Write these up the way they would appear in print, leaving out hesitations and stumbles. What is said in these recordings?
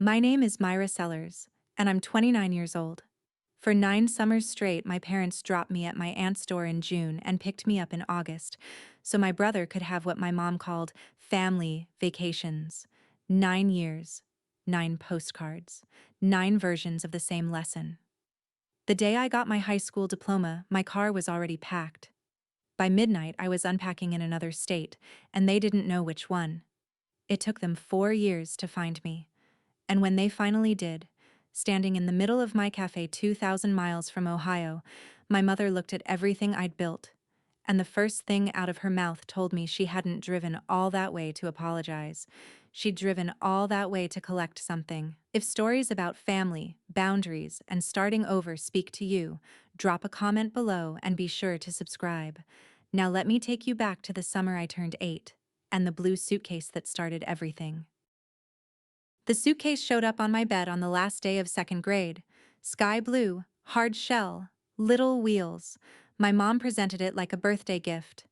My name is Myra Sellers, and I'm 29 years old. For 9 summers straight, my parents dropped me at my aunt's door in June and picked me up in August, so my brother could have what my mom called family vacations. 9 years, 9 postcards, 9 versions of the same lesson. The day I got my high school diploma, my car was already packed. By midnight, I was unpacking in another state, and they didn't know which one. It took them 4 years to find me. And when they finally did, standing in the middle of my cafe 2,000 miles from Ohio, my mother looked at everything I'd built, and the first thing out of her mouth told me she hadn't driven all that way to apologize. She'd driven all that way to collect something. If stories about family, boundaries, and starting over speak to you, drop a comment below and be sure to subscribe. Now let me take you back to the summer I turned 8, and the blue suitcase that started everything. The suitcase showed up on my bed on the last day of second grade. Sky blue, hard shell, little wheels. My mom presented it like a birthday gift.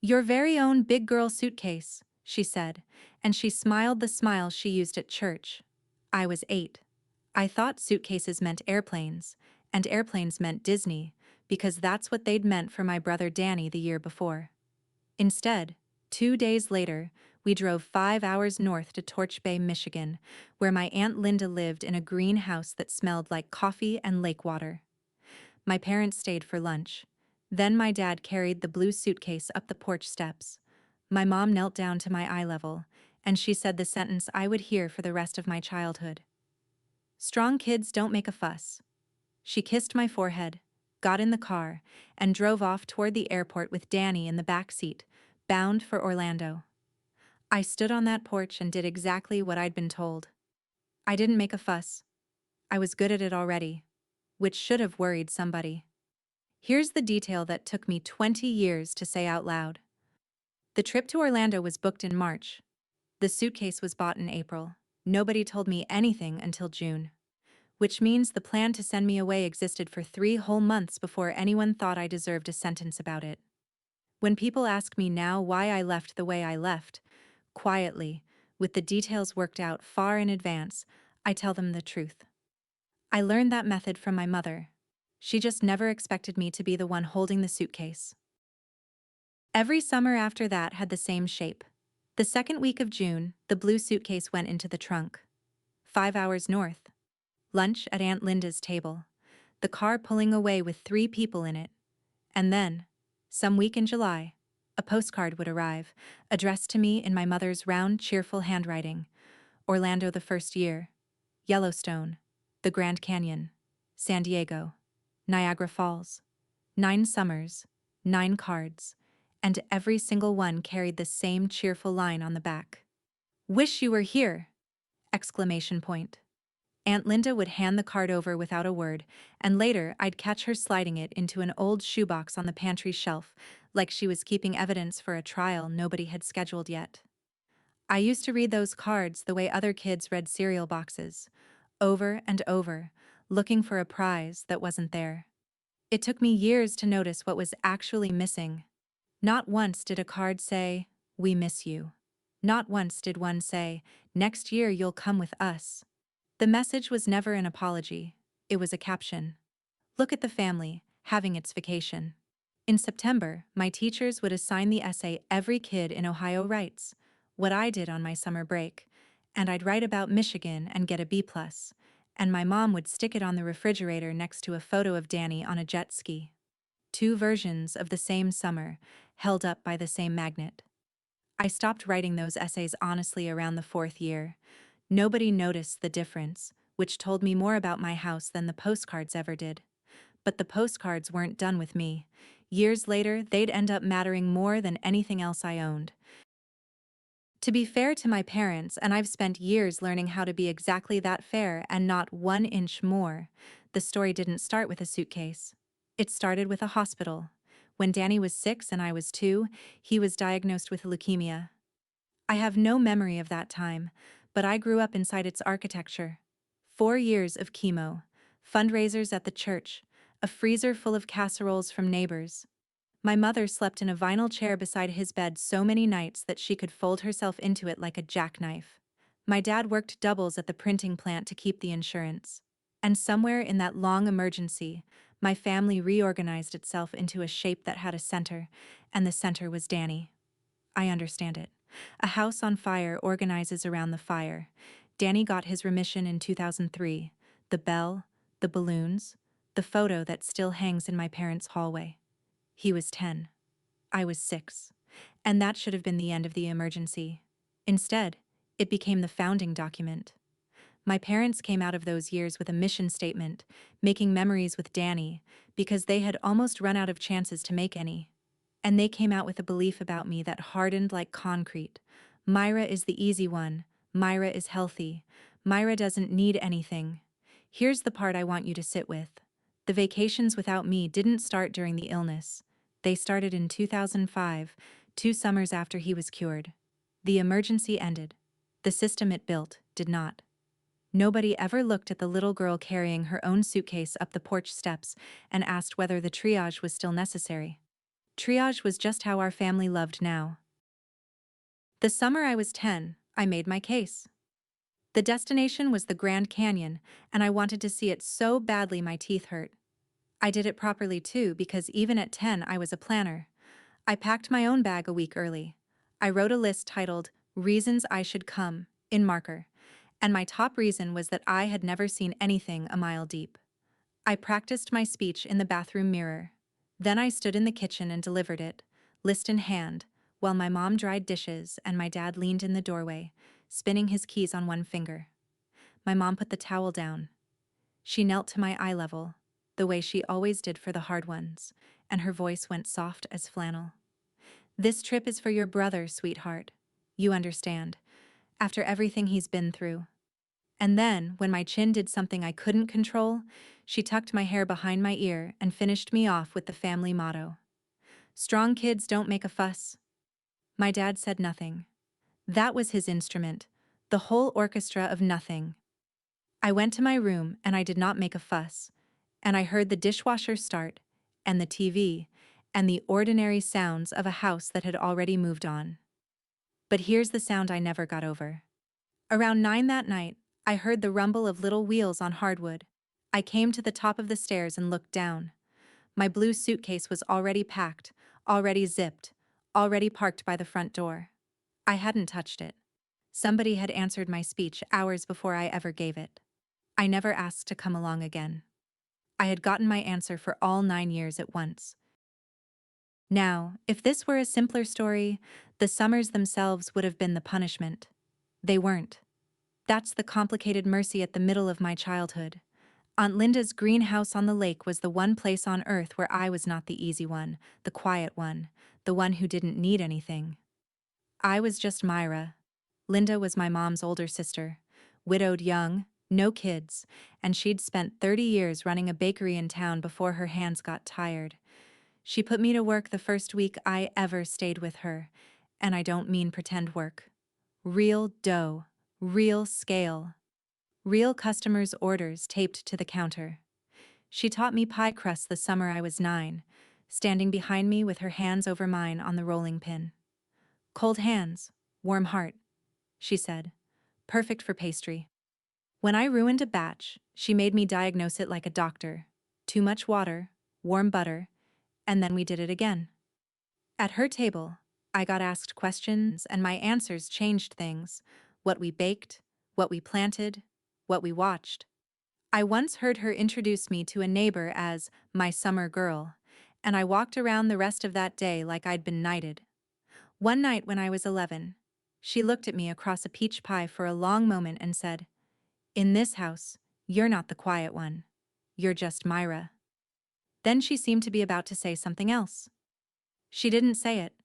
"Your very own big girl suitcase," she said, and she smiled the smile she used at church. I was 8. I thought suitcases meant airplanes, and airplanes meant Disney, because that's what they'd meant for my brother Danny the year before. Instead, 2 days later, we drove 5 hours north to Torch Bay, Michigan, where my Aunt Linda lived in a green house that smelled like coffee and lake water. My parents stayed for lunch. Then my dad carried the blue suitcase up the porch steps. My mom knelt down to my eye level, and she said the sentence I would hear for the rest of my childhood. "Strong kids don't make a fuss." She kissed my forehead, got in the car, and drove off toward the airport with Danny in the back seat, bound for Orlando. I stood on that porch and did exactly what I'd been told. I didn't make a fuss. I was good at it already, which should have worried somebody. Here's the detail that took me 20 years to say out loud. The trip to Orlando was booked in March. The suitcase was bought in April. Nobody told me anything until June. Which means the plan to send me away existed for 3 whole months before anyone thought I deserved a sentence about it. When people ask me now why I left the way I left, quietly, with the details worked out far in advance, I tell them the truth. I learned that method from my mother. She just never expected me to be the one holding the suitcase. Every summer after that had the same shape. The second week of June, the blue suitcase went into the trunk. 5 hours north. Lunch at Aunt Linda's table. The car pulling away with 3 people in it. And then, some week in July, a postcard would arrive, addressed to me in my mother's round, cheerful handwriting. Orlando the first year. Yellowstone. The Grand Canyon. San Diego. Niagara Falls. 9 summers. 9 cards. And every single one carried the same cheerful line on the back. "Wish you were here!" Exclamation point. Aunt Linda would hand the card over without a word, and later I'd catch her sliding it into an old shoebox on the pantry shelf, like she was keeping evidence for a trial nobody had scheduled yet. I used to read those cards the way other kids read cereal boxes, over and over, looking for a prize that wasn't there. It took me years to notice what was actually missing. Not once did a card say, "We miss you." Not once did one say, "Next year you'll come with us." The message was never an apology. It was a caption. "Look at the family, having its vacation." In September, my teachers would assign the essay every kid in Ohio writes, what I did on my summer break, and I'd write about Michigan and get a B+, and my mom would stick it on the refrigerator next to a photo of Danny on a jet ski. 2 versions of the same summer, held up by the same magnet. I stopped writing those essays honestly around the 4th year. Nobody noticed the difference, which told me more about my house than the postcards ever did. But the postcards weren't done with me. Years later, they'd end up mattering more than anything else I owned. To be fair to my parents, and I've spent years learning how to be exactly that fair and not 1 inch more, the story didn't start with a suitcase. It started with a hospital. When Danny was 6 and I was 2, he was diagnosed with leukemia. I have no memory of that time, but I grew up inside its architecture. 4 years of chemo, fundraisers at the church, a freezer full of casseroles from neighbors. My mother slept in a vinyl chair beside his bed so many nights that she could fold herself into it like a jackknife. My dad worked doubles at the printing plant to keep the insurance. And somewhere in that long emergency, my family reorganized itself into a shape that had a center, and the center was Danny. I understand it. A house on fire organizes around the fire. Danny got his remission in 2003. The bell, the balloons, the photo that still hangs in my parents' hallway. He was 10. I was 6. And that should have been the end of the emergency. Instead, it became the founding document. My parents came out of those years with a mission statement, making memories with Danny, because they had almost run out of chances to make any. And they came out with a belief about me that hardened like concrete. Myra is the easy one. Myra is healthy. Myra doesn't need anything. Here's the part I want you to sit with. The vacations without me didn't start during the illness. They started in 2005, 2 summers after he was cured. The emergency ended. The system it built did not. Nobody ever looked at the little girl carrying her own suitcase up the porch steps and asked whether the triage was still necessary. Triage was just how our family loved now. The summer I was 10, I made my case. The destination was the Grand Canyon, and I wanted to see it so badly my teeth hurt. I did it properly too, because even at 10 I was a planner. I packed my own bag a week early. I wrote a list titled, "Reasons I Should Come," in marker. And my top reason was that I had never seen anything a mile deep. I practiced my speech in the bathroom mirror. Then I stood in the kitchen and delivered it, list in hand, while my mom dried dishes and my dad leaned in the doorway, spinning his keys on one finger. My mom put the towel down. She knelt to my eye level, the way she always did for the hard ones, and her voice went soft as flannel. "This trip is for your brother, sweetheart. You understand. After everything he's been through." And then, when my chin did something I couldn't control, she tucked my hair behind my ear and finished me off with the family motto. "Strong kids don't make a fuss." My dad said nothing. That was his instrument, the whole orchestra of nothing. I went to my room and I did not make a fuss, and I heard the dishwasher start, and the TV, and the ordinary sounds of a house that had already moved on. But here's the sound I never got over. Around 9 that night, I heard the rumble of little wheels on hardwood. I came to the top of the stairs and looked down. My blue suitcase was already packed, already zipped, already parked by the front door. I hadn't touched it. Somebody had answered my speech hours before I ever gave it. I never asked to come along again. I had gotten my answer for all 9 years at once. Now, if this were a simpler story, the summers themselves would have been the punishment. They weren't. That's the complicated mercy at the middle of my childhood. Aunt Linda's greenhouse on the lake was the one place on earth where I was not the easy one, the quiet one, the one who didn't need anything. I was just Myra. Linda was my mom's older sister, widowed young, no kids, and she'd spent 30 years running a bakery in town before her hands got tired. She put me to work the first week I ever stayed with her, and I don't mean pretend work. Real dough, real scale. Real customers' orders taped to the counter. She taught me pie crust the summer I was 9, standing behind me with her hands over mine on the rolling pin. "Cold hands, warm heart," she said. "Perfect for pastry." When I ruined a batch, she made me diagnose it like a doctor. Too much water, warm butter, and then we did it again. At her table, I got asked questions and my answers changed things. What we baked, what we planted, what we watched. I once heard her introduce me to a neighbor as my summer girl, and I walked around the rest of that day like I'd been knighted. One night when I was 11, she looked at me across a peach pie for a long moment and said, "In this house, you're not the quiet one. You're just Myra." Then she seemed to be about to say something else. She didn't say it.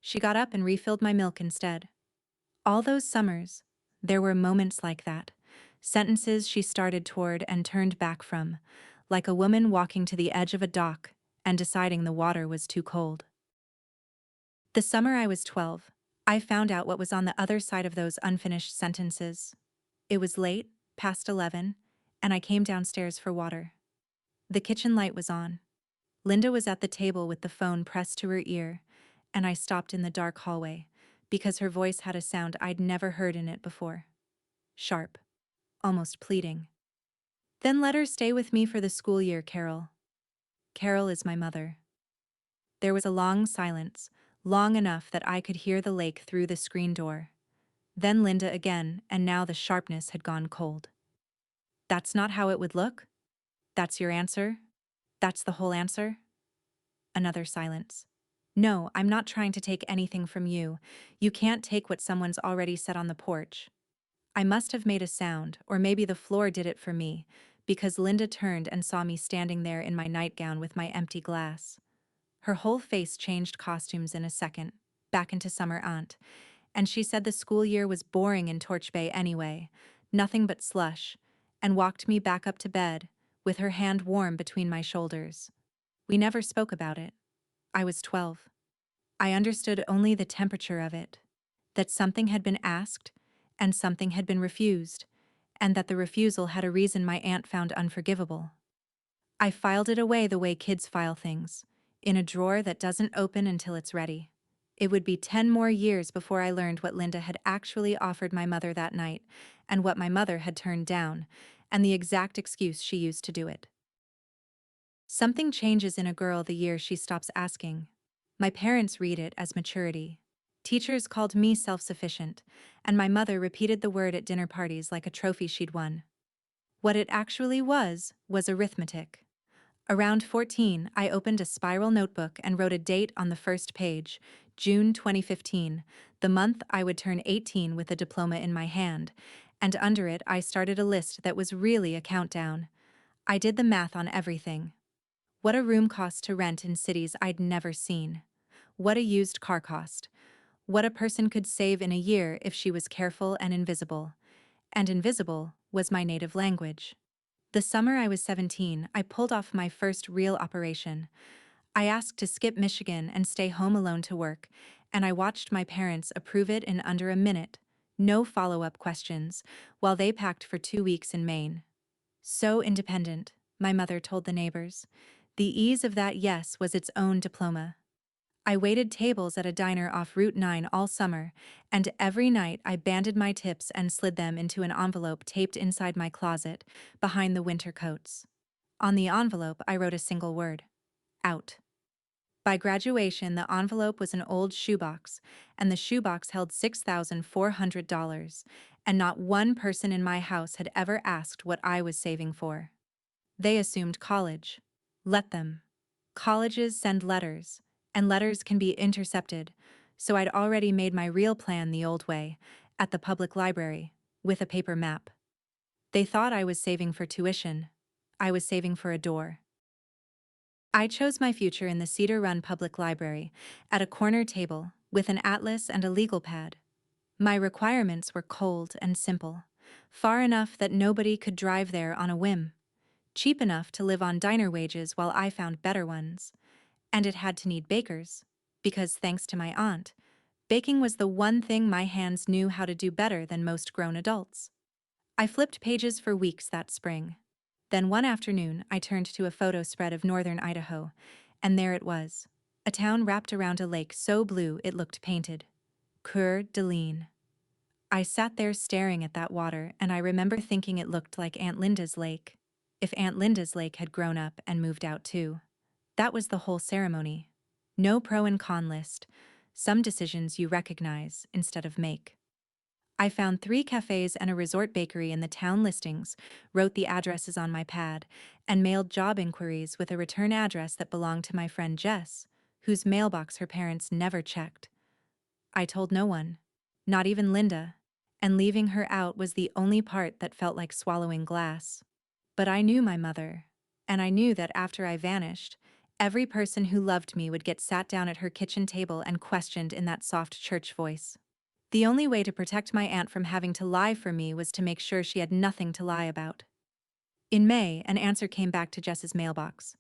She got up and refilled my milk instead. All those summers, there were moments like that. Sentences she started toward and turned back from, like a woman walking to the edge of a dock and deciding the water was too cold. The summer I was 12, I found out what was on the other side of those unfinished sentences. It was late, past 11, and I came downstairs for water. The kitchen light was on. Linda was at the table with the phone pressed to her ear, and I stopped in the dark hallway, because her voice had a sound I'd never heard in it before. sharp, almost pleading. Then let her stay with me for the school year, Carol. Carol is my mother. There was a long silence, long enough that I could hear the lake through the screen door. Then Linda again, and now the sharpness had gone cold. That's not how it would look? That's your answer? That's the whole answer? Another silence. No, I'm not trying to take anything from you. You can't take what someone's already said on the porch. I must have made a sound, or maybe the floor did it for me, because Linda turned and saw me standing there in my nightgown with my empty glass. Her whole face changed costumes in a second, back into summer aunt, and she said the school year was boring in Torch Bay anyway, nothing but slush, and walked me back up to bed, with her hand warm between my shoulders. We never spoke about it. I was 12. I understood only the temperature of it, that something had been asked, and something had been refused, and that the refusal had a reason my aunt found unforgivable. I filed it away the way kids file things, in a drawer that doesn't open until it's ready. It would be 10 more years before I learned what Linda had actually offered my mother that night, and what my mother had turned down, and the exact excuse she used to do it. Something changes in a girl the year she stops asking. My parents read it as maturity. Teachers called me self-sufficient, and my mother repeated the word at dinner parties like a trophy she'd won. What it actually was arithmetic. Around 14, I opened a spiral notebook and wrote a date on the first page, June 2015, the month I would turn 18 with a diploma in my hand, and under it I started a list that was really a countdown. I did the math on everything. What a room cost to rent in cities I'd never seen. What a used car cost. What a person could save in a year if she was careful and invisible. And invisible was my native language. The summer I was 17, I pulled off my first real operation. I asked to skip Michigan and stay home alone to work, and I watched my parents approve it in under a minute, no follow-up questions, while they packed for 2 weeks in Maine. So independent, my mother told the neighbors. The ease of that yes was its own diploma. I waited tables at a diner off Route 9 all summer, and every night I banded my tips and slid them into an envelope taped inside my closet, behind the winter coats. On the envelope I wrote a single word. Out. By graduation the envelope was an old shoebox, and the shoebox held $6,400, and not one person in my house had ever asked what I was saving for. They assumed college. Let them. Colleges send letters, and letters can be intercepted, so I'd already made my real plan the old way, at the public library, with a paper map. They thought I was saving for tuition. I was saving for a door. I chose my future in the Cedar Run Public Library, at a corner table, with an atlas and a legal pad. My requirements were cold and simple, far enough that nobody could drive there on a whim, cheap enough to live on diner wages while I found better ones. And it had to need bakers, because thanks to my aunt, baking was the one thing my hands knew how to do better than most grown adults. I flipped pages for weeks that spring. Then one afternoon I turned to a photo spread of northern Idaho, and there it was, a town wrapped around a lake so blue it looked painted. Coeur d'Alene. I sat there staring at that water, and I remember thinking it looked like Aunt Linda's lake. If Aunt Linda's lake had grown up and moved out too. That was the whole ceremony. No pro and con list. Some decisions you recognize instead of make. I found 3 cafes and a resort bakery in the town listings, wrote the addresses on my pad, and mailed job inquiries with a return address that belonged to my friend Jess, whose mailbox her parents never checked. I told no one, not even Linda, and leaving her out was the only part that felt like swallowing glass. But I knew my mother, and I knew that after I vanished, every person who loved me would get sat down at her kitchen table and questioned in that soft church voice. The only way to protect my aunt from having to lie for me was to make sure she had nothing to lie about. In May, an answer came back to Jess's mailbox.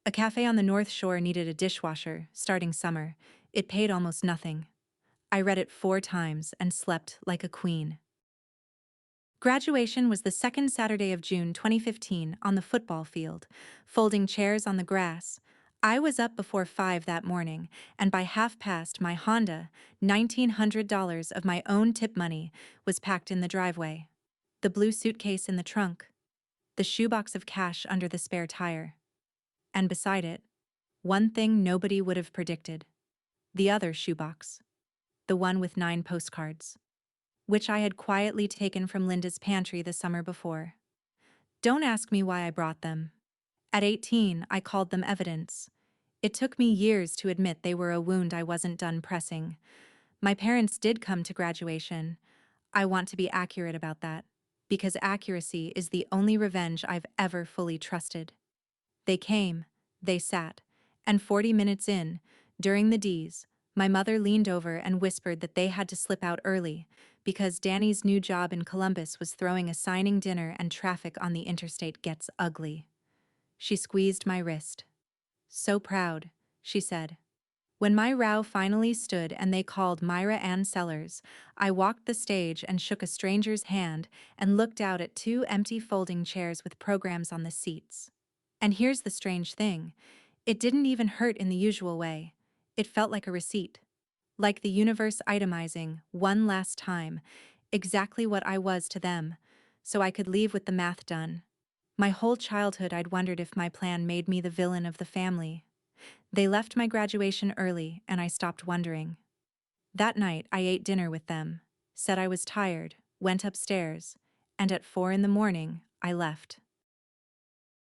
A cafe on the North Shore needed a dishwasher, starting summer. It paid almost nothing. I read it 4 times and slept like a queen. Graduation was the second Saturday of June 2015 on the football field, folding chairs on the grass. I was up before 5 that morning, and by 1:30 my Honda, $1,900 of my own tip money, was packed in the driveway. the blue suitcase in the trunk, the shoebox of cash under the spare tire. And beside it, one thing nobody would have predicted. The other shoebox. The one with 9 postcards. Which I had quietly taken from Linda's pantry the summer before. Don't ask me why I brought them. At 18, I called them evidence. It took me years to admit they were a wound I wasn't done pressing. My parents did come to graduation. I want to be accurate about that, because accuracy is the only revenge I've ever fully trusted. They came, they sat, and 40 minutes in, during the D's, my mother leaned over and whispered that they had to slip out early because Danny's new job in Columbus was throwing a signing dinner and traffic on the interstate gets ugly. She squeezed my wrist. So proud, she said. When my row finally stood and they called Myra Ann Sellers, I walked the stage and shook a stranger's hand and looked out at 2 empty folding chairs with programs on the seats. And here's the strange thing. It didn't even hurt in the usual way. It felt like a receipt. Like the universe itemizing, one last time, exactly what I was to them, so I could leave with the math done. My whole childhood I'd wondered if my plan made me the villain of the family. They left my graduation early, and I stopped wondering. That night, I ate dinner with them, said I was tired, went upstairs, and at 4 in the morning, I left.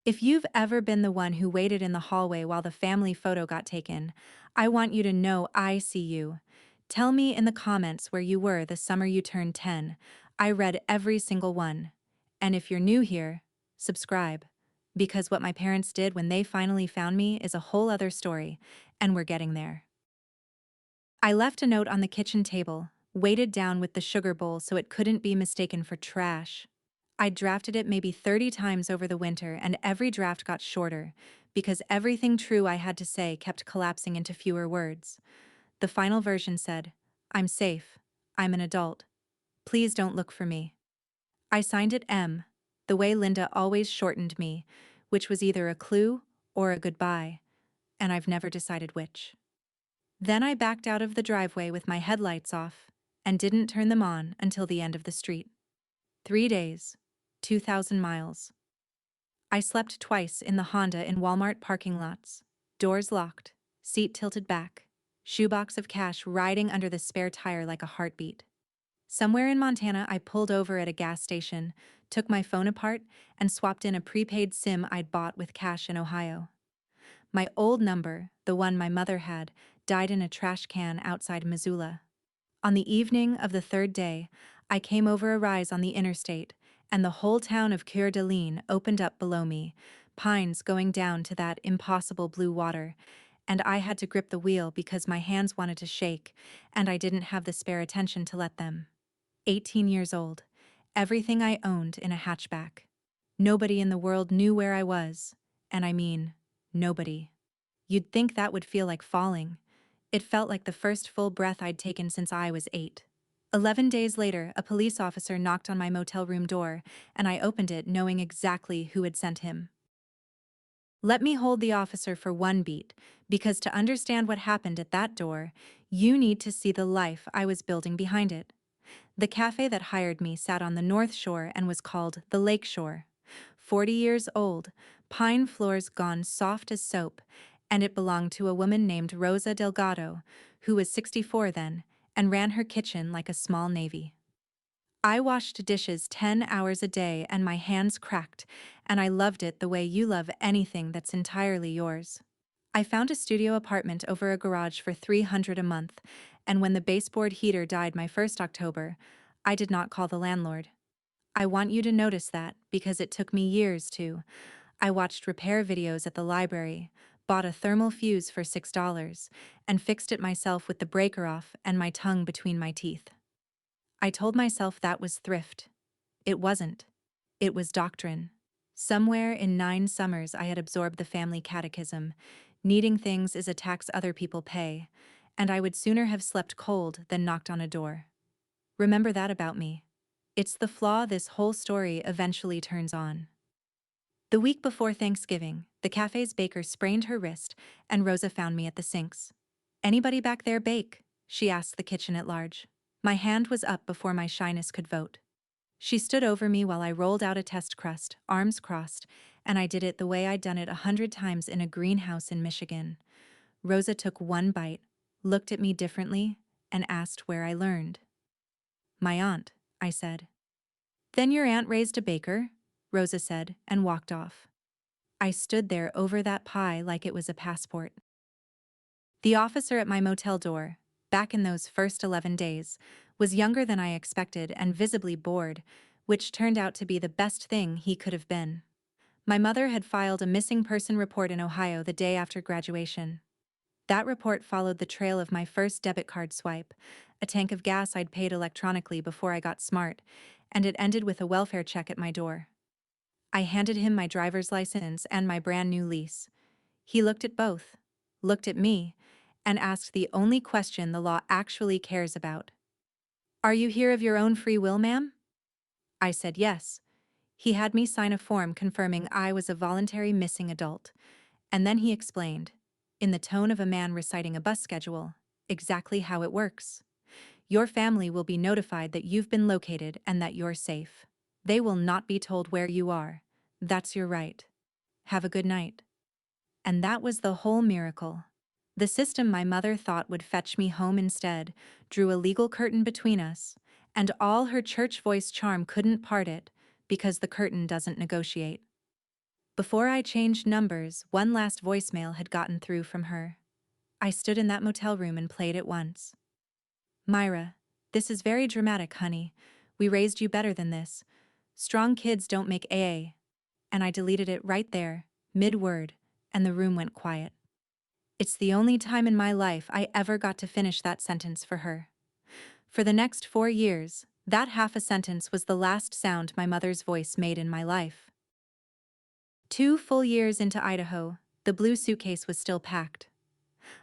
If you've ever been the one who waited in the hallway while the family photo got taken, I want you to know I see you. Tell me in the comments where you were the summer you turned 10. I read every single one. And if you're new here, subscribe. Because what my parents did when they finally found me is a whole other story, and we're getting there. I left a note on the kitchen table, weighted down with the sugar bowl so it couldn't be mistaken for trash. I drafted it maybe 30 times over the winter, and every draft got shorter, because everything true I had to say kept collapsing into fewer words. The final version said, "I'm safe. I'm an adult. Please don't look for me." I signed it M, the way Linda always shortened me, which was either a clue or a goodbye, and I've never decided which. Then I backed out of the driveway with my headlights off and didn't turn them on until the end of the street. 3 days, 2,000 miles. I slept twice in the Honda in Walmart parking lots, doors locked, seat tilted back, shoebox of cash riding under the spare tire like a heartbeat. Somewhere in Montana, I pulled over at a gas station, took my phone apart, and swapped in a prepaid SIM I'd bought with cash in Ohio. My old number, the one my mother had, died in a trash can outside Missoula. On the evening of the 3rd day, I came over a rise on the interstate, and the whole town of Coeur d'Alene opened up below me, pines going down to that impossible blue water, and I had to grip the wheel because my hands wanted to shake, and I didn't have the spare attention to let them. 18 years old, everything I owned in a hatchback. Nobody in the world knew where I was, and I mean, nobody. You'd think that would feel like falling. It felt like the first full breath I'd taken since I was 8. 11 days later, a police officer knocked on my motel room door, and I opened it knowing exactly who had sent him. Let me hold the officer for one beat, because to understand what happened at that door, you need to see the life I was building behind it. The cafe that hired me sat on the North Shore and was called the Lake Shore. 40 years old, pine floors gone soft as soap, and it belonged to a woman named Rosa Delgado, who was 64 then, and ran her kitchen like a small navy. I washed dishes 10 hours a day and my hands cracked, and I loved it the way you love anything that's entirely yours. I found a studio apartment over a garage for $300 a month, and when the baseboard heater died my first October, I did not call the landlord. I want you to notice that because it took me years to. I watched repair videos at the library, bought a thermal fuse for $6, and fixed it myself with the breaker off and my tongue between my teeth. I told myself that was thrift. It wasn't. It was doctrine. Somewhere in 9 summers I had absorbed the family catechism. Needing things is a tax other people pay, and I would sooner have slept cold than knocked on a door. Remember that about me. It's the flaw this whole story eventually turns on. The week before Thanksgiving, the cafe's baker sprained her wrist, and Rosa found me at the sinks. "Anybody back there bake?" she asked the kitchen at large. My hand was up before my shyness could vote. She stood over me while I rolled out a test crust, arms crossed, and I did it the way I'd done it 100 times in a greenhouse in Michigan. Rosa took one bite, looked at me differently, and asked where I learned. My aunt, I said. Then your aunt raised a baker, Rosa said, and walked off. I stood there over that pie like it was a passport. The officer at my motel door, back in those first 11 days, was younger than I expected and visibly bored, which turned out to be the best thing he could have been. My mother had filed a missing person report in Ohio the day after graduation. That report followed the trail of my first debit card swipe, a tank of gas I'd paid electronically before I got smart, and it ended with a welfare check at my door. I handed him my driver's license and my brand new lease. He looked at both, looked at me, and asked the only question the law actually cares about. Are you here of your own free will, ma'am? I said yes. He had me sign a form confirming I was a voluntary missing adult, and then he explained, in the tone of a man reciting a bus schedule, exactly how it works. Your family will be notified that you've been located and that you're safe. They will not be told where you are. That's your right. Have a good night. And that was the whole miracle. The system my mother thought would fetch me home instead drew a legal curtain between us, and all her church voice charm couldn't part it, because the curtain doesn't negotiate. Before I changed numbers, one last voicemail had gotten through from her. I stood in that motel room and played it once. Myra, this is very dramatic, honey. We raised you better than this. Strong kids don't make AA. And I deleted it right there, mid-word, and the room went quiet. It's the only time in my life I ever got to finish that sentence for her. For the next 4 years, that half a sentence was the last sound my mother's voice made in my life. 2 full years into Idaho, the blue suitcase was still packed.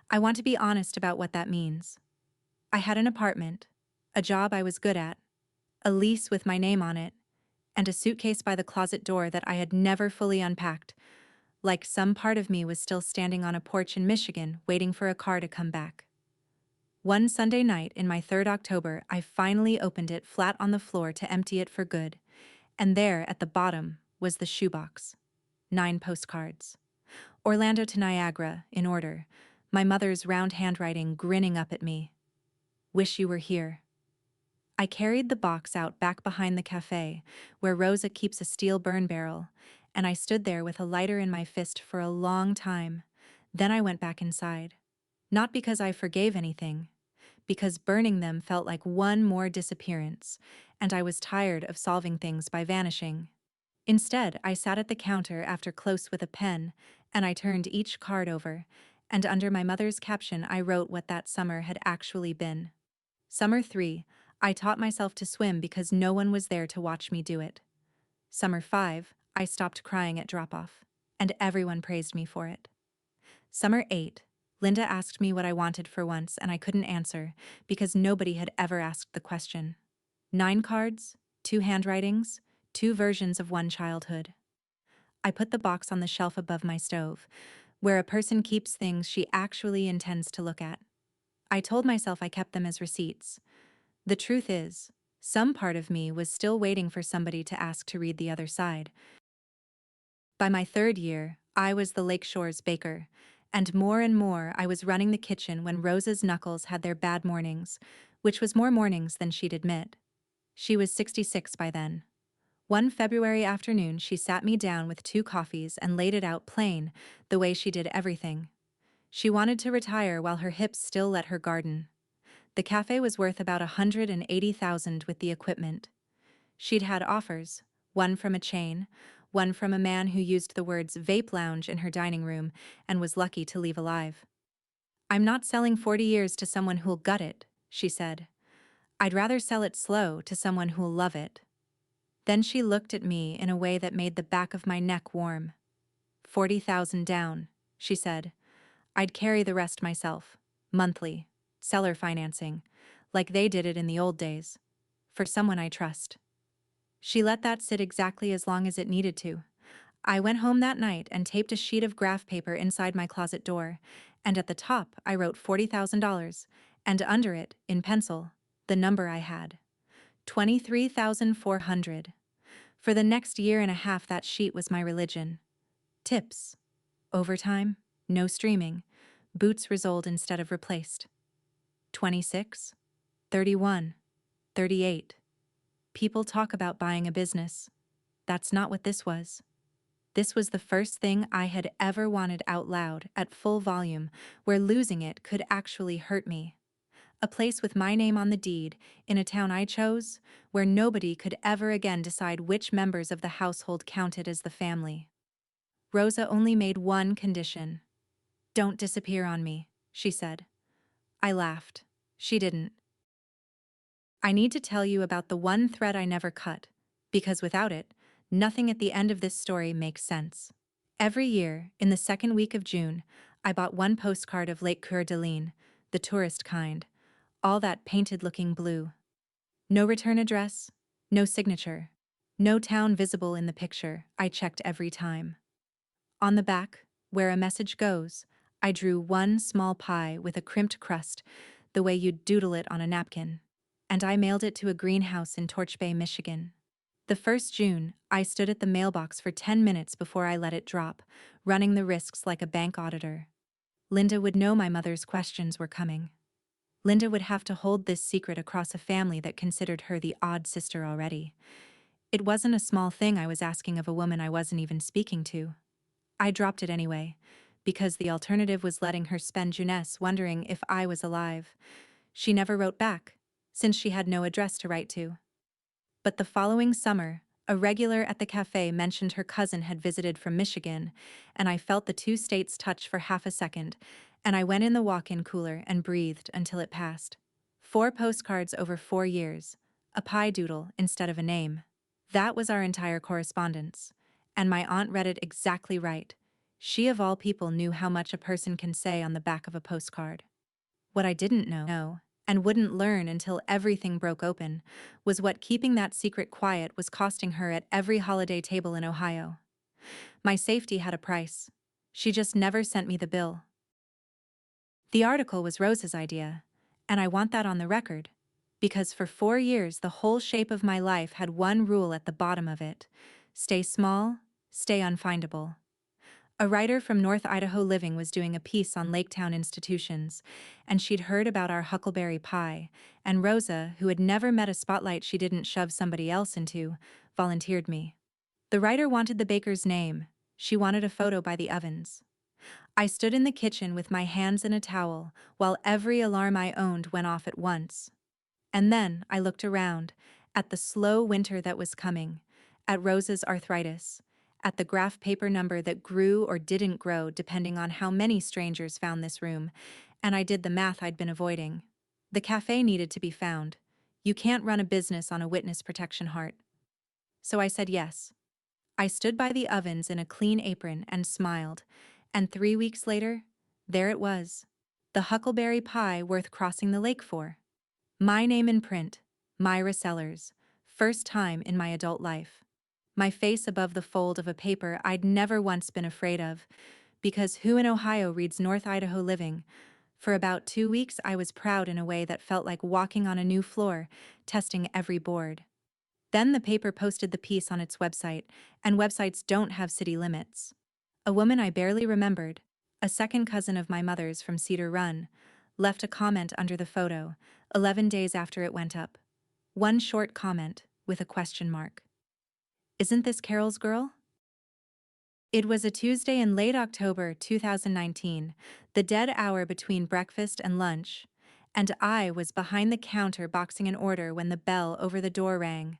I want to be honest about what that means. I had an apartment, a job I was good at, a lease with my name on it, and a suitcase by the closet door that I had never fully unpacked, like some part of me was still standing on a porch in Michigan waiting for a car to come back. One Sunday night in my 3rd October, I finally opened it flat on the floor to empty it for good, and there at the bottom was the shoebox. 9 postcards. Orlando to Niagara, in order, my mother's round handwriting grinning up at me. Wish you were here. I carried the box out back behind the cafe, where Rosa keeps a steel burn barrel, and I stood there with a lighter in my fist for a long time. Then I went back inside. Not because I forgave anything, because burning them felt like one more disappearance, and I was tired of solving things by vanishing. Instead, I sat at the counter after close with a pen, and I turned each card over, and under my mother's caption I wrote what that summer had actually been. Summer 3, I taught myself to swim because no one was there to watch me do it. Summer 5, I stopped crying at drop-off, and everyone praised me for it. Summer 8, Linda asked me what I wanted for once and I couldn't answer because nobody had ever asked the question. 9 cards, 2 handwritings, 2 versions of one childhood. I put the box on the shelf above my stove, where a person keeps things she actually intends to look at. I told myself I kept them as receipts. The truth is, some part of me was still waiting for somebody to ask to read the other side. By my 3rd year, I was the Lakeshore's baker, and more I was running the kitchen when Rosa's knuckles had their bad mornings, which was more mornings than she'd admit. She was 66 by then. One February afternoon, she sat me down with 2 coffees and laid it out plain, the way she did everything. She wanted to retire while her hips still let her garden. The cafe was worth about $180,000 with the equipment. She'd had offers, one from a chain, one from a man who used the words vape lounge in her dining room and was lucky to leave alive. I'm not selling 40 years to someone who'll gut it, she said. I'd rather sell it slow to someone who'll love it. Then she looked at me in a way that made the back of my neck warm. 40,000 down, she said. I'd carry the rest myself, monthly, seller financing, like they did it in the old days, for someone I trust. She let that sit exactly as long as it needed to. I went home that night and taped a sheet of graph paper inside my closet door, and at the top I wrote $40,000, and under it, in pencil, the number I had. $23,400. For the next year and a half, that sheet was my religion. Tips. Overtime. No streaming. Boots resold instead of replaced. 26. 31. 38. People talk about buying a business. That's not what this was. This was the first thing I had ever wanted out loud, at full volume, where losing it could actually hurt me. A place with my name on the deed, in a town I chose, where nobody could ever again decide which members of the household counted as the family. Rosa only made one condition. "Don't disappear on me," she said. I laughed. She didn't. I need to tell you about the one thread I never cut, because without it, nothing at the end of this story makes sense. Every year, in the second week of June, I bought one postcard of Lake Coeur d'Alene, the tourist kind, all that painted-looking blue. No return address, no signature, no town visible in the picture. I checked every time. On the back, where a message goes, I drew one small pie with a crimped crust, the way you'd doodle it on a napkin, and I mailed it to a greenhouse in Torch Bay, Michigan. The 1st June, I stood at the mailbox for 10 minutes before I let it drop, running the risks like a bank auditor. Linda would know my mother's questions were coming. Linda would have to hold this secret across a family that considered her the odd sister already. It wasn't a small thing I was asking of a woman I wasn't even speaking to. I dropped it anyway, because the alternative was letting her spend Jeunesse wondering if I was alive. She never wrote back, since she had no address to write to. But the following summer, a regular at the cafe mentioned her cousin had visited from Michigan, and I felt the two states touch for half a second, and I went in the walk-in cooler and breathed until it passed. 4 postcards over 4 years, a pie doodle instead of a name. That was our entire correspondence. And my aunt read it exactly right. She of all people knew how much a person can say on the back of a postcard. What I didn't know, and wouldn't learn until everything broke open, was what keeping that secret quiet was costing her at every holiday table in Ohio. My safety had a price. She just never sent me the bill. The article was Rosa's idea, and I want that on the record, because for 4 years the whole shape of my life had one rule at the bottom of it: stay small, stay unfindable. A writer from North Idaho Living was doing a piece on Laketown institutions, and she'd heard about our huckleberry pie, and Rosa, who had never met a spotlight she didn't shove somebody else into, volunteered me. The writer wanted the baker's name. She wanted a photo by the ovens. I stood in the kitchen with my hands in a towel, while every alarm I owned went off at once. And then I looked around, at the slow winter that was coming, at Rosa's arthritis, at the graph paper number that grew or didn't grow depending on how many strangers found this room, and I did the math I'd been avoiding. The cafe needed to be found. You can't run a business on a witness protection heart. So I said yes. I stood by the ovens in a clean apron and smiled, and 3 weeks later, there it was. The huckleberry pie worth crossing the lake for. My name in print, Myra Sellers, first time in my adult life. My face above the fold of a paper I'd never once been afraid of, because who in Ohio reads North Idaho Living? For about 2 weeks I was proud in a way that felt like walking on a new floor, testing every board. Then the paper posted the piece on its website, and websites don't have city limits. A woman I barely remembered, a second cousin of my mother's from Cedar Run, left a comment under the photo, 11 days after it went up. One short comment, with a question mark. "Isn't this Carol's girl?" It was a Tuesday in late October 2019, the dead hour between breakfast and lunch, and I was behind the counter boxing an order when the bell over the door rang.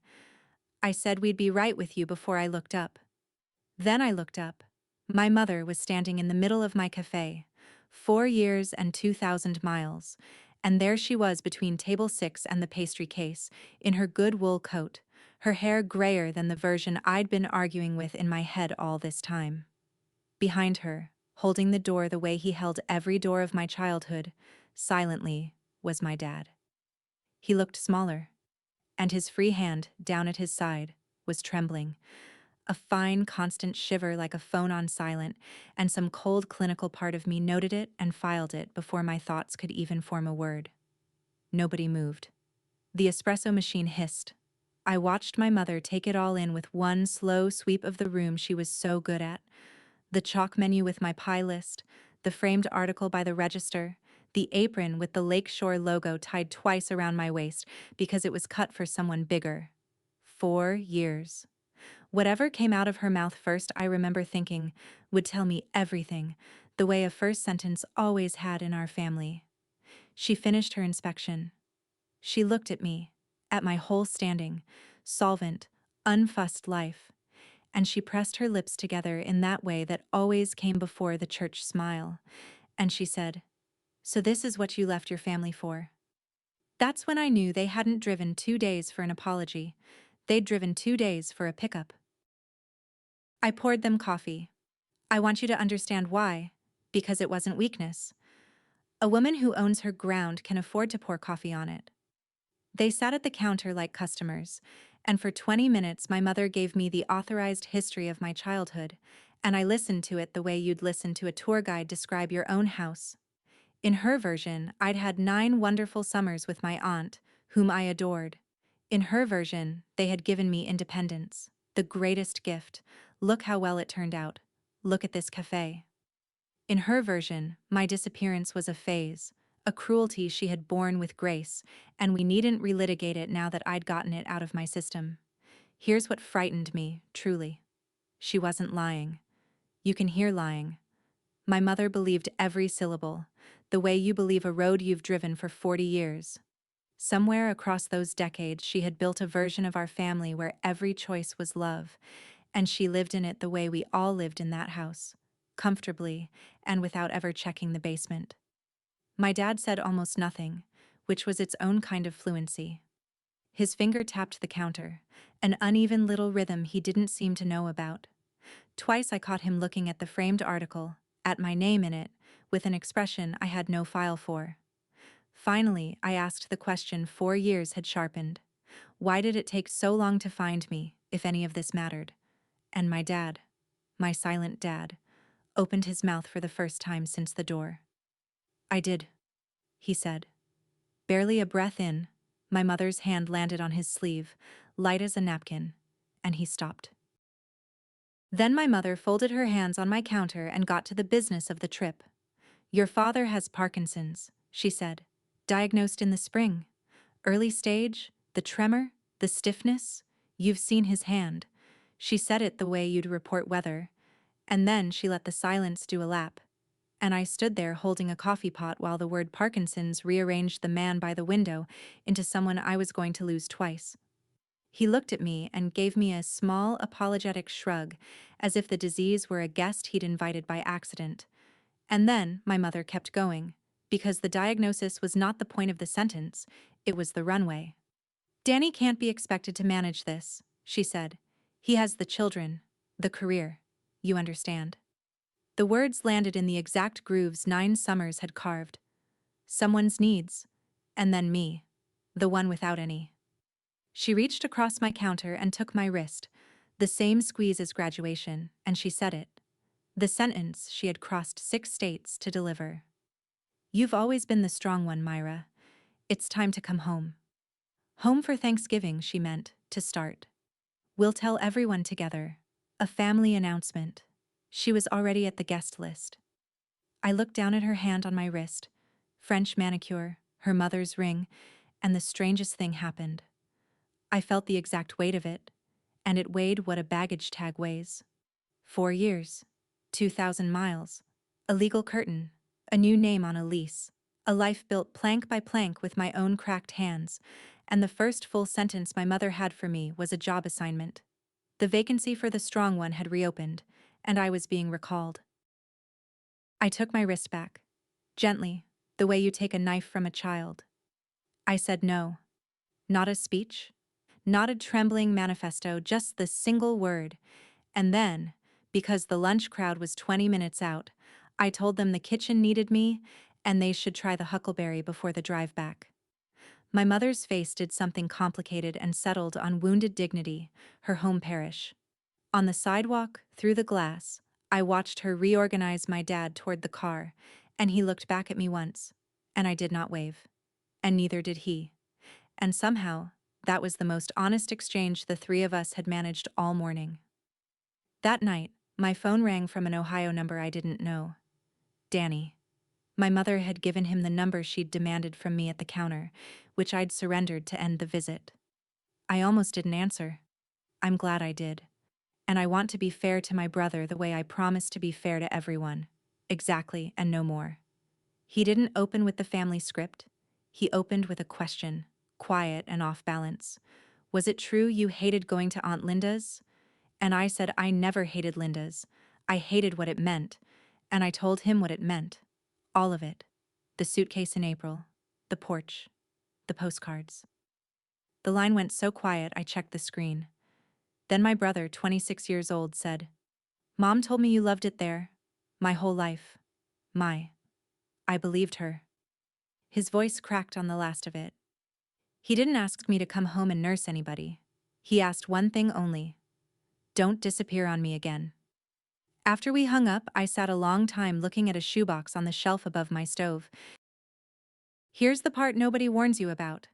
I said we'd be right with you before I looked up. Then I looked up. My mother was standing in the middle of my cafe, 4 years and 2,000 miles, and there she was between table 6 and the pastry case, in her good wool coat, her hair grayer than the version I'd been arguing with in my head all this time. Behind her, holding the door the way he held every door of my childhood, silently, was my dad. He looked smaller, and his free hand, down at his side, was trembling. A fine, constant shiver like a phone on silent, and some cold clinical part of me noted it and filed it before my thoughts could even form a word. Nobody moved. The espresso machine hissed. I watched my mother take it all in with one slow sweep of the room she was so good at. The chalk menu with my pie list, the framed article by the register, the apron with the Lakeshore logo tied twice around my waist because it was cut for someone bigger. 4 years. Whatever came out of her mouth first, I remember thinking, would tell me everything, the way a first sentence always had in our family. She finished her inspection. She looked at me, at my whole standing, solvent, unfussed life, and she pressed her lips together in that way that always came before the church smile. And she said, "So this is what you left your family for?" That's when I knew they hadn't driven 2 days for an apology. They'd driven 2 days for a pickup. I poured them coffee. I want you to understand why. Because it wasn't weakness. A woman who owns her ground can afford to pour coffee on it. They sat at the counter like customers, and for 20 minutes my mother gave me the authorized history of my childhood, and I listened to it the way you'd listen to a tour guide describe your own house. In her version, I'd had 9 wonderful summers with my aunt, whom I adored. In her version, they had given me independence, the greatest gift. Look how well it turned out. Look at this cafe. In her version, my disappearance was a phase, a cruelty she had borne with grace, and we needn't relitigate it now that I'd gotten it out of my system. Here's what frightened me, truly. She wasn't lying. You can hear lying. My mother believed every syllable, the way you believe a road you've driven for 40 years. Somewhere across those decades, she had built a version of our family where every choice was love, and she lived in it the way we all lived in that house, comfortably and without ever checking the basement. My dad said almost nothing, which was its own kind of fluency. His finger tapped the counter, an uneven little rhythm he didn't seem to know about. Twice I caught him looking at the framed article, at my name in it, with an expression I had no file for. Finally, I asked the question 4 years had sharpened. Why did it take so long to find me, if any of this mattered? And my dad, my silent dad, opened his mouth for the first time since the door. "I did," he said. Barely a breath in, my mother's hand landed on his sleeve, light as a napkin, and he stopped. Then my mother folded her hands on my counter and got to the business of the trip. "Your father has Parkinson's," she said. "Diagnosed in the spring. Early stage, the tremor, the stiffness. You've seen his hand." She said it the way you'd report weather, and then she let the silence do a lap. And I stood there holding a coffee pot while the word Parkinson's rearranged the man by the window into someone I was going to lose twice. He looked at me and gave me a small, apologetic shrug, as if the disease were a guest he'd invited by accident. And then my mother kept going, because the diagnosis was not the point of the sentence, it was the runway. "Danny can't be expected to manage this," she said. "He has the children, the career. You understand." The words landed in the exact grooves 9 summers had carved. Someone's needs, and then me, the one without any. She reached across my counter and took my wrist, the same squeeze as graduation, and she said it. The sentence she had crossed 6 states to deliver. "You've always been the strong one, Myra. It's time to come home." Home for Thanksgiving, she meant, to start. "We'll tell everyone together. A family announcement." She was already at the guest list. I looked down at her hand on my wrist, French manicure, her mother's ring, and the strangest thing happened. I felt the exact weight of it, and it weighed what a baggage tag weighs. 4 years, 2,000 miles, a legal curtain, a new name on a lease, a life built plank by plank with my own cracked hands, and the first full sentence my mother had for me was a job assignment. The vacancy for the strong one had reopened, and I was being recalled. I took my wrist back, gently, the way you take a knife from a child. I said no. Not a speech, not a trembling manifesto, just the single word. And then, because the lunch crowd was 20 minutes out, I told them the kitchen needed me, and they should try the huckleberry before the drive back. My mother's face did something complicated and settled on wounded dignity, her home parish. On the sidewalk, through the glass, I watched her reorganize my dad toward the car, and he looked back at me once, and I did not wave. And neither did he. And somehow, that was the most honest exchange the three of us had managed all morning. That night, my phone rang from an Ohio number I didn't know. Danny. My mother had given him the number she'd demanded from me at the counter, which I'd surrendered to end the visit. I almost didn't answer. I'm glad I did. And I want to be fair to my brother the way I promised to be fair to everyone. Exactly, and no more. He didn't open with the family script. He opened with a question, quiet and off balance. Was it true you hated going to Aunt Linda's? And I said I never hated Linda's. I hated what it meant. And I told him what it meant. All of it. The suitcase in April. The porch. The postcards. The line went so quiet I checked the screen. Then my brother, 26 years old, said, "Mom told me you loved it there. My whole life. I believed her." His voice cracked on the last of it. He didn't ask me to come home and nurse anybody. He asked one thing only. Don't disappear on me again. After we hung up, I sat a long time looking at a shoebox on the shelf above my stove. Here's the part nobody warns you about.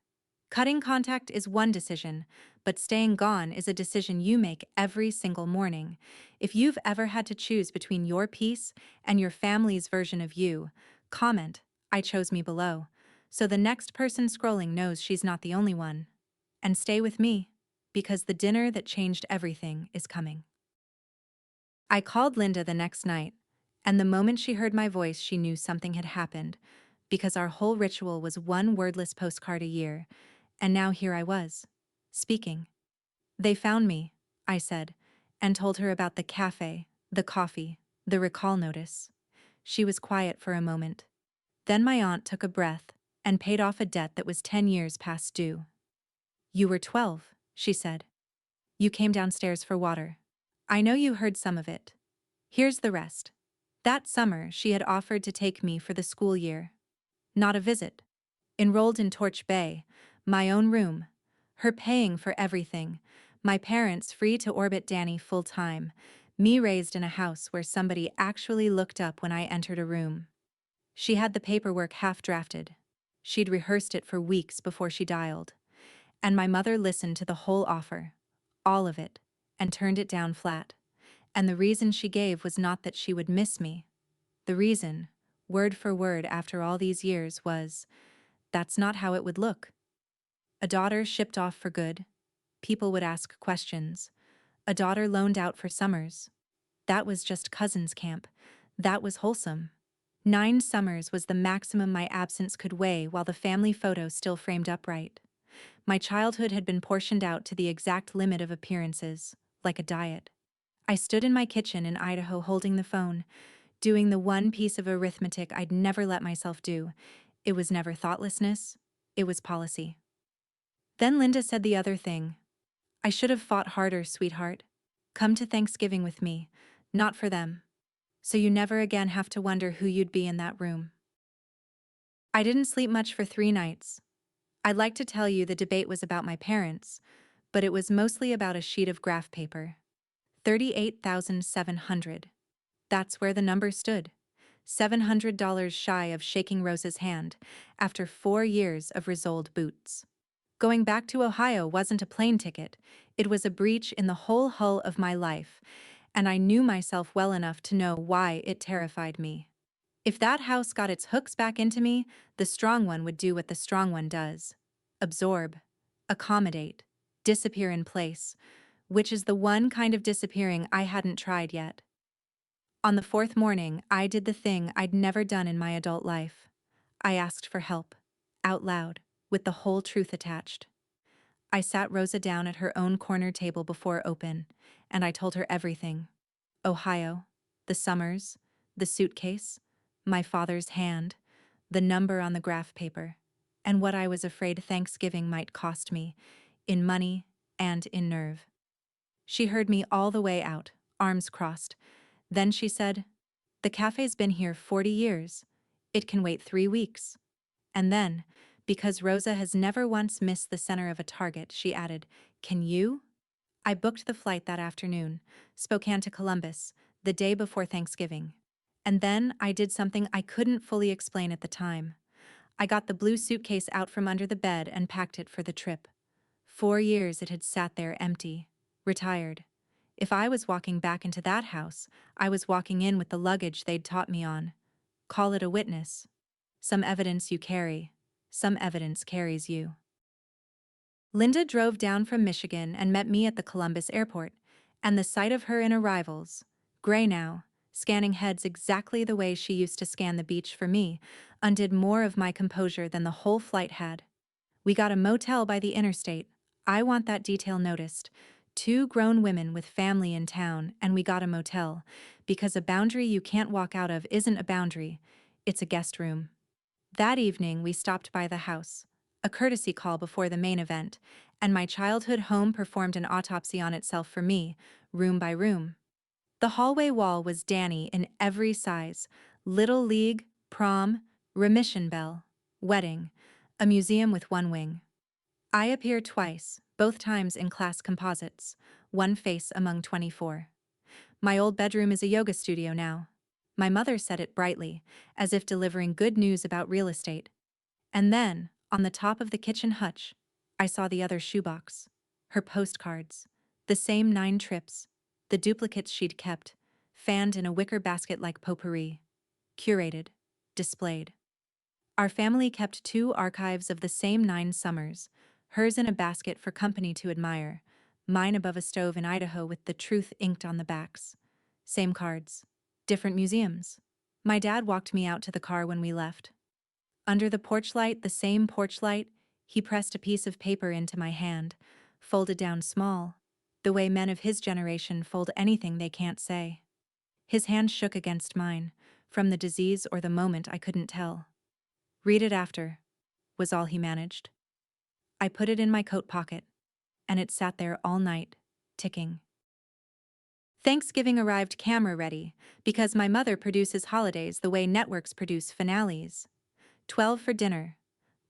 Cutting contact is one decision, but staying gone is a decision you make every single morning. If you've ever had to choose between your peace and your family's version of you, comment, "I chose me" below, so the next person scrolling knows she's not the only one. And stay with me, because the dinner that changed everything is coming. I called Linda the next night, and the moment she heard my voice, she knew something had happened, because our whole ritual was one wordless postcard a year, and now here I was, speaking. "They found me," I said, and told her about the cafe, the coffee, the recall notice. She was quiet for a moment. Then my aunt took a breath and paid off a debt that was 10 years past due. "You were 12, she said. "You came downstairs for water. I know you heard some of it. Here's the rest." That summer, she had offered to take me for the school year. Not a visit. Enrolled in Torch Bay, my own room. Her paying for everything. My parents free to orbit Danny full-time. Me raised in a house where somebody actually looked up when I entered a room. She had the paperwork half-drafted. She'd rehearsed it for weeks before she dialed. And my mother listened to the whole offer. All of it. And turned it down flat. And the reason she gave was not that she would miss me. The reason, word for word after all these years, was, that's not how it would look. A daughter shipped off for good. People would ask questions. A daughter loaned out for summers. That was just cousins' camp. That was wholesome. 9 summers was the maximum my absence could weigh while the family photo still framed upright. My childhood had been portioned out to the exact limit of appearances, like a diet. I stood in my kitchen in Idaho holding the phone, doing the one piece of arithmetic I'd never let myself do. It was never thoughtlessness, it was policy. Then Linda said the other thing. "I should have fought harder, sweetheart. Come to Thanksgiving with me, not for them. So you never again have to wonder who you'd be in that room." I didn't sleep much for 3 nights. I'd like to tell you the debate was about my parents, but it was mostly about a sheet of graph paper. 38,700. That's where the number stood. $700 shy of shaking Rosa's hand, after 4 years of Risoled boots. Going back to Ohio wasn't a plane ticket, it was a breach in the whole hull of my life, and I knew myself well enough to know why it terrified me. If that house got its hooks back into me, the strong one would do what the strong one does. Absorb, accommodate, disappear in place, which is the one kind of disappearing I hadn't tried yet. On the 4th morning, I did the thing I'd never done in my adult life. I asked for help, out loud, with the whole truth attached. I sat Rosa down at her own corner table before open, and I told her everything. Ohio, the summers, the suitcase, my father's hand, the number on the graph paper, and what I was afraid Thanksgiving might cost me, in money and in nerve. She heard me all the way out, arms crossed. Then she said, "The cafe's been here 40 years. It can wait 3 weeks." And then, because Rosa has never once missed the center of a target, she added, "Can you?" I booked the flight that afternoon, Spokane to Columbus, the day before Thanksgiving. And then I did something I couldn't fully explain at the time. I got the blue suitcase out from under the bed and packed it for the trip. 4 years it had sat there empty, retired. If I was walking back into that house, I was walking in with the luggage they'd taught me on. Call it a witness. Some evidence you carry. Some evidence carries you. Linda drove down from Michigan and met me at the Columbus airport, and the sight of her in arrivals, gray now, scanning heads exactly the way she used to scan the beach for me, undid more of my composure than the whole flight had. We got a motel by the interstate. I want that detail noticed. 2 grown women with family in town, and we got a motel, because a boundary you can't walk out of isn't a boundary, it's a guest room. That evening we stopped by the house, a courtesy call before the main event, and my childhood home performed an autopsy on itself for me, room by room. The hallway wall was Danny in every size: Little League, prom, remission bell, wedding, a museum with one wing. I appear twice, both times in class composites, one face among 24. My old bedroom is a yoga studio now. My mother said it brightly, as if delivering good news about real estate. And then, on the top of the kitchen hutch, I saw the other shoebox. Her postcards. The same 9 trips. The duplicates she'd kept, fanned in a wicker basket like potpourri. Curated. Displayed. Our family kept 2 archives of the same 9 summers, hers in a basket for company to admire, mine above a stove in Idaho with the truth inked on the backs. Same cards. Different museums. My dad walked me out to the car when we left. Under the porch light, the same porch light, he pressed a piece of paper into my hand, folded down small, the way men of his generation fold anything they can't say. His hand shook against mine, from the disease or the moment I couldn't tell. "Read it after," was all he managed. I put it in my coat pocket, and it sat there all night, ticking. Thanksgiving arrived camera ready, because my mother produces holidays the way networks produce finales. 12 for dinner.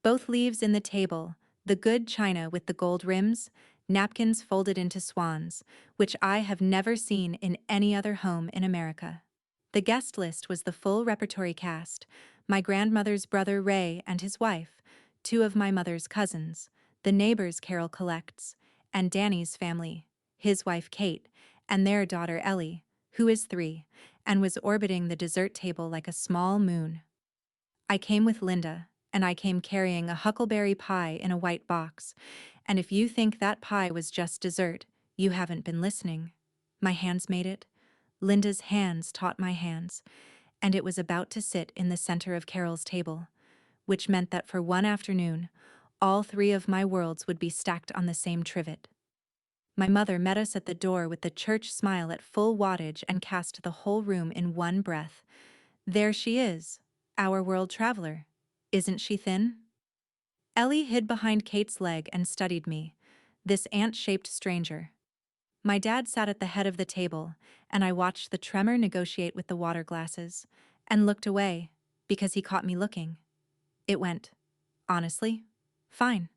Both leaves in the table, the good china with the gold rims, napkins folded into swans, which I have never seen in any other home in America. The guest list was the full repertory cast: my grandmother's brother Ray and his wife, 2 of my mother's cousins, the neighbors Carol collects, and Danny's family, his wife Kate, and their daughter Ellie, who is 3, and was orbiting the dessert table like a small moon. I came with Linda, and I came carrying a huckleberry pie in a white box, and if you think that pie was just dessert, you haven't been listening. My hands made it. Linda's hands taught my hands, and it was about to sit in the center of Carol's table, which meant that for one afternoon, all 3 of my worlds would be stacked on the same trivet. My mother met us at the door with the church smile at full wattage and cast the whole room in one breath. There she is, our world traveler. Isn't she thin? Ellie hid behind Kate's leg and studied me, this ant-shaped stranger. My dad sat at the head of the table, and I watched the tremor negotiate with the water glasses, and looked away, because he caught me looking. It went, honestly, fine.